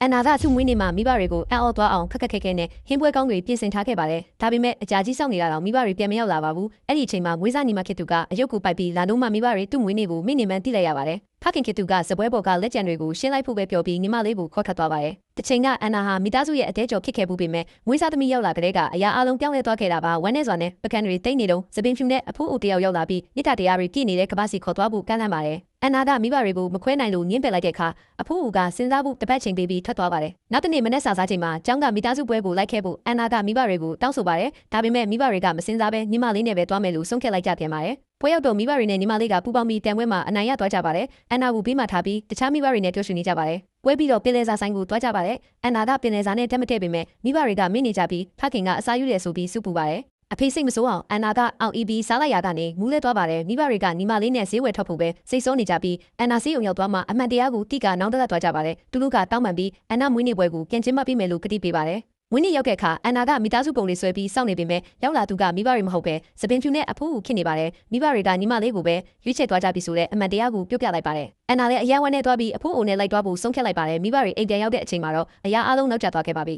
အန်နာကသူ့မွေးနေ့မှာမိဘတွေကိုအံ့ဩသွားအောင်ခက်ခက်ခဲခဲနဲ့ဟင်းပွဲကောင်းတွေပြင်ဆင်ထားခဲ့ပါတယ်။ဒါပေမဲ့အကြာကြီးစောင့်နေတာတော့မိဘတွေပြန်မရောက်လာပါဘူး။အဲ့ဒီအချိန်မှာမွေးစားညီမခေတူကအယုတ်ကိုပိုက်ပြီးလာတော့မှမိဘတွေသူ့မွေးနေ့ကိုမိနေမှန်းသိလိုက်ရပါတယ်။ဖခင်ခေတူကစပွဲပေါ်ကလက်ကျန်တွေကိုရှင်းလိုက်ဖို့ပဲပြောပြီးညီမလေးကိုခေါ်ထွက်သွားပါတယ်။တစ်ချိန်ကအန်နာဟာမိသားစုရဲ့အသေးကြော်ဖြစ်ခဲ့မှုပေမဲ့မွေးစားသမီးရောက်လာတဲ့ကအရာအလုံးပြောင်းလဲသွားခဲ့တာပါ။ဝမ်းနဲ့စွာနဲ့ပကံတွေတိတ်နေတော့သပင်ဖြူနဲ့အဖိုးအိုတယောက်ရောက်လာပြီးမြစ်တာတရားတွေပြည့်နေတဲ့ကပ္ပစီခေါ်သွားဖို့ကမ်းလှမ်းပါတယ်။အန်နာကမိဘတွေကိုမခွဲနိုင်လို့ညှင်းပယ်လိုက်တဲ့အခါအဖိုးအိုကစဉ်းစားဖို့တပတ်ချိန်ပေးပြီးထွက်သွားပါတယ်။နောက်တစ်နေ့မနေ့စာစားချိန်မှာကျောင်းကမိသားစုပွဲကိုလိုက်ခဲ့ဖို့အန်နာကမိဘတွေကိုတောင်းဆိုပါတယ်။ဒါပေမဲ့မိဘတွေကမစင်စားပဲညီမလေးနဲ့ပဲသွားမယ်လို့ဆုံးဖြတ်လိုက်ကြပြန်ပါတယ်။ပွဲရောက်တော့မိဘတွေနဲ့ညီမလေးကပူပေါင်းပြီးတန်ပွဲမှာအနိုင်ရသွားကြပါတယ်။အန်နာကိုဘေးမှာထားပြီးတခြားမိဘတွေနဲ့တွေ့ဆုံနေကြပါတယ်။ပွဲပြီးတော့ပင်လယ်စာဆိုင်ကိုသွားကြပါတယ်။အန်နာကပင်လယ်စာနဲ့တက်မထည့်ပေမဲ့မိဘတွေကမင်းနေကြပြီးဖခင်ကအစာယူရဲဆိုပြီးစုပူပါတယ်။အဖေစိတ်မဆိုးအောင်အန်နာကအောင်အီပြီးစားလိုက်ရကနေမူးလဲသွားပါတယ်မိဘတွေကညီမလေးနဲ့ဈေးဝယ်ထွက်ဖို့ပဲစိတ်ဆိုးနေကြပြီးအန်နာဆေးရုံရောက်သွားမှအမှန်တရားကိုတိကနောင်တသက်သွားကြပါတယ်သူတို့ကတောင်းပန်ပြီးအန်နာမွေးနေ့ပွဲကိုပြန်ကျင်းပပေးမယ်လို့ကတိပေးပါတယ်မွေးနေ့ရောက်တဲ့အခါအန်နာကမိသားစုပုံလေးဆွဲပြီးစောင့်နေပေမဲ့ရောက်လာသူကမိဘတွေမဟုတ်ပဲသပင်ဖြူနဲ့အဖိုးကိုခစ်နေပါတယ်မိဘတွေကညီမလေးကိုပဲရွေးချယ်သွားကြပြီဆိုတဲ့အမှန်တရားကိုပြောပြလိုက်ပါတယ်အန်နာလည်းအယံဝမ်းနဲ့သွားပြီးအဖိုးအိုနဲ့လိုက်သွားဖို့ဆုံးဖြတ်လိုက်ပါတယ်မိဘတွေအိမ်ပြန်ရောက်တဲ့အချိန်မှာတော့အရာအလုံးနောက်ကျသွားခဲ့ပါပြီ